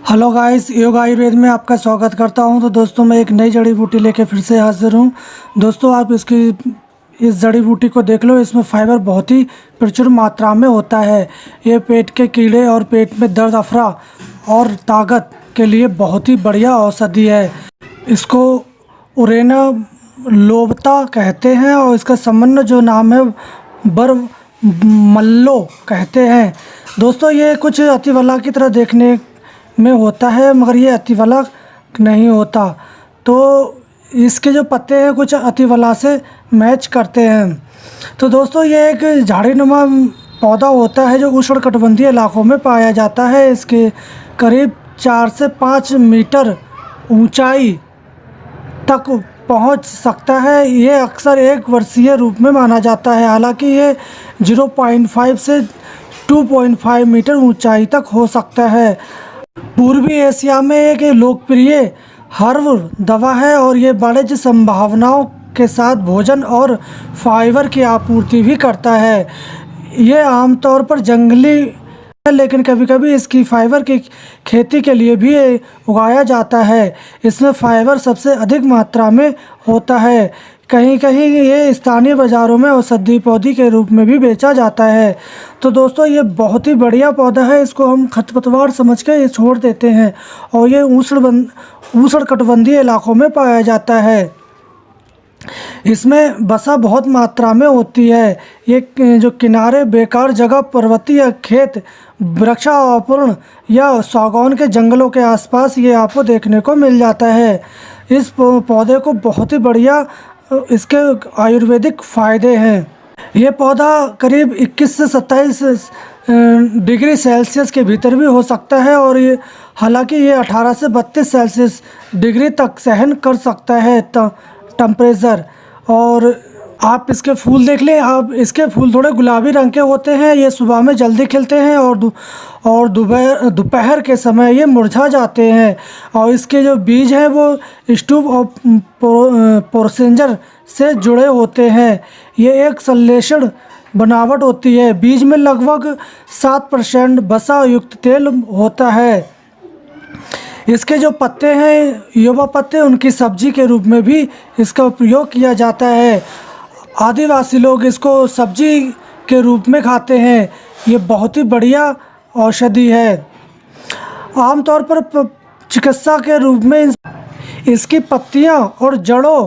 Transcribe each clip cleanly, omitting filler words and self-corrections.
Hello guys, योग आयुर्वेद में आपका स्वागत करता हूं। तो दोस्तों, मैं एक नई जड़ी बूटी लेके फिर से हाजिर हूं। दोस्तों, आप इस जड़ी बूटी को देख लो। इसमें फाइबर बहुत ही प्रचुर मात्रा में होता है। ये पेट के कीड़े और पेट में दर्द, अफरा और ताकत के लिए बहुत ही बढ़िया औषधि है। इसको उरेना लोबता कहते हैं और इसका सामान्य जो नाम है बरमल्लो कहते हैं। दोस्तों, ये कुछ अतिवला की तरह देखने में होता है, मगर ये अतिवला नहीं होता। तो इसके जो पत्ते हैं कुछ अतिवला से मैच करते हैं। तो दोस्तों, ये एक झाड़ीनुमा पौधा होता है जो उष्णकटिबंधीय इलाकों में पाया जाता है। इसके करीब 4 से 5 मीटर ऊंचाई तक पहुंच सकता है। ये अक्सर एक वर्षीय रूप में माना जाता है, हालांकि ये 0.5 से 2.5 मीटर ऊंचाई तक हो सकता है। पूर्वी एशिया में एक लोकप्रिय हर्ब दवा है और ये वाणिज्य संभावनाओं के साथ भोजन और फाइबर की आपूर्ति भी करता है। ये आमतौर पर जंगली है, लेकिन कभी कभी इसकी फाइबर की खेती के लिए भी उगाया जाता है। इसमें फाइबर सबसे अधिक मात्रा में होता है। कहीं कहीं ये स्थानीय बाज़ारों में औषधि पौधे के रूप में भी बेचा जाता है। तो दोस्तों, ये बहुत ही बढ़िया पौधा है। इसको हम खरपतवार समझ के छोड़ देते हैं और ये उष्णकटिबंधीय इलाकों में पाया जाता है। इसमें वसा बहुत मात्रा में होती है। ये जो किनारे बेकार जगह, पर्वतीय खेत, वृक्षारोपण या सागौन के जंगलों के आसपास ये आपको देखने को मिल जाता है। इस पौधे को बहुत ही बढ़िया इसके आयुर्वेदिक फ़ायदे हैं। ये पौधा करीब 21 से 27 डिग्री सेल्सियस के भीतर भी हो सकता है और ये हालांकि ये 18 से 32 सेल्सियस डिग्री तक सहन कर सकता है टेम्परेचर। और आप इसके फूल देख लें। आप इसके फूल थोड़े गुलाबी रंग के होते हैं। ये सुबह में जल्दी खिलते हैं और दोपहर के समय ये मुरझा जाते हैं। और इसके जो बीज हैं वो स्टूब और पोर्सेंजर से जुड़े होते हैं। ये एक संश्लेषण बनावट होती है। बीज में लगभग 7% वसा युक्त तेल होता है। इसके जो पत्ते हैं, युवा पत्ते, उनकी सब्जी के रूप में भी इसका उपयोग किया जाता है। आदिवासी लोग इसको सब्जी के रूप में खाते हैं। ये बहुत ही बढ़िया औषधि है। आमतौर पर चिकित्सा के रूप में इसकी पत्तियां और जड़ों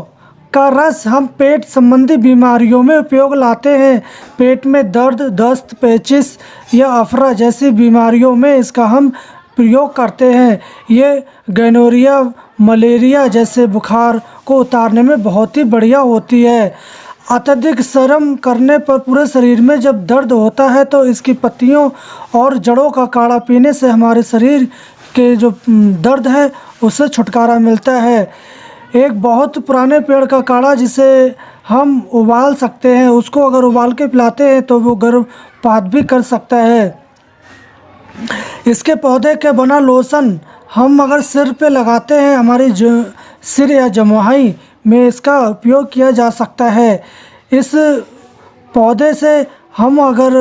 का रस हम पेट संबंधी बीमारियों में उपयोग लाते हैं। पेट में दर्द, दस्त, पेचिश या अफरा जैसी बीमारियों में इसका हम प्रयोग करते हैं। ये गोनोरिया, मलेरिया जैसे बुखार को उतारने में बहुत ही बढ़िया होती है। अत्यधिक श्रम करने पर पूरे शरीर में जब दर्द होता है तो इसकी पत्तियों और जड़ों का काढ़ा पीने से हमारे शरीर के जो दर्द है उससे छुटकारा मिलता है। एक बहुत पुराने पेड़ का काढ़ा जिसे हम उबाल सकते हैं, उसको अगर उबाल के पिलाते हैं तो वो गर्भपात भी कर सकता है। इसके पौधे के बना लोशन हम अगर सिर पे लगाते हैं, हमारी जो सिर या जमुआही में इसका उपयोग किया जा सकता है। इस पौधे से हम अगर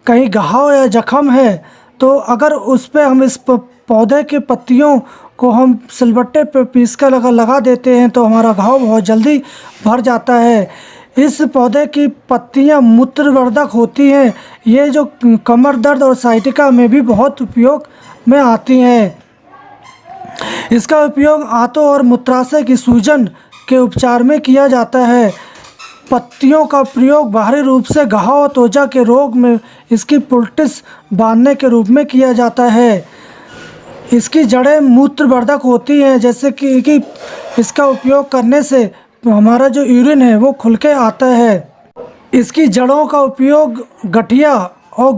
कहीं घाव या जख्म है तो अगर उस पर हम इस पौधे के पत्तियों को हम सिलबट्टे पे पीस कर अगर लगा देते हैं तो हमारा घाव बहुत जल्दी भर जाता है। इस पौधे की पत्तियां मूत्रवर्धक होती हैं। ये जो कमर दर्द और साइटिका में भी बहुत उपयोग में आती हैं। इसका उपयोग आंतों और मूत्राशय की सूजन के उपचार में किया जाता है। पत्तियों का प्रयोग बाहरी रूप से घाव, त्वचा के रोग में इसकी पुलटिस बांधने के रूप में किया जाता है। इसकी जड़ें मूत्रवर्धक होती हैं, जैसे कि इसका उपयोग करने से हमारा जो यूरिन है वो खुल के आता है। इसकी जड़ों का उपयोग गठिया और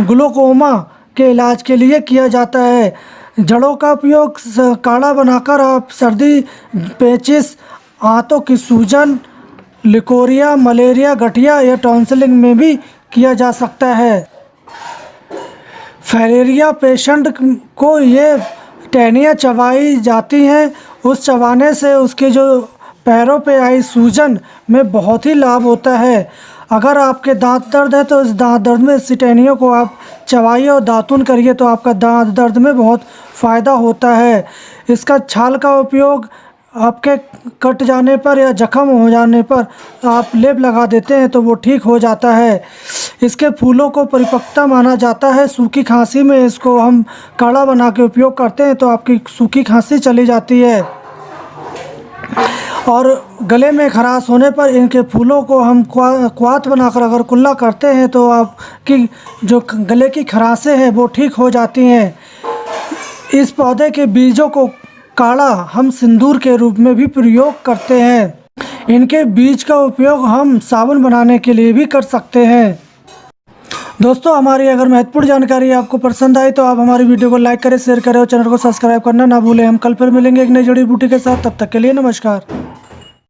ग्लूकोमा के इलाज के लिए किया जाता है। जड़ों का उपयोग काढ़ा बनाकर आप सर्दी, पेचिश, आंतों की सूजन, लिकोरिया, मलेरिया, गठिया या टॉन्सिलिंग में भी किया जा सकता है। फाइलेरिया पेशेंट को ये टहनियाँ चबाई जाती हैं। उस चबाने से उसके जो पैरों पे आई सूजन में बहुत ही लाभ होता है। अगर आपके दांत दर्द है तो इस दांत दर्द में इस सिटेनियो को आप चबाइए और दातून करिए तो आपका दांत दर्द में बहुत फ़ायदा होता है। इसका छाल का उपयोग आपके कट जाने पर या जख्म हो जाने पर आप लेप लगा देते हैं तो वो ठीक हो जाता है। इसके फूलों को परिपक्वता माना जाता है। सूखी खांसी में इसको हम काढ़ा बना के उपयोग करते हैं तो आपकी सूखी खांसी चली जाती है। और गले में खराश होने पर इनके फूलों को हम क्वाथ बनाकर अगर कुल्ला करते हैं तो आपकी जो गले की खराशें हैं वो ठीक हो जाती हैं। इस पौधे के बीजों को काढ़ा हम सिंदूर के रूप में भी प्रयोग करते हैं। इनके बीज का उपयोग हम साबुन बनाने के लिए भी कर सकते हैं। दोस्तों, हमारी अगर महत्वपूर्ण जानकारी आपको पसंद आई तो आप हमारी वीडियो को लाइक करें, शेयर करें और चैनल को सब्सक्राइब करना ना भूलें। हम कल फिर मिलेंगे एक नई जड़ी बूटी के साथ। तब तक के लिए नमस्कार।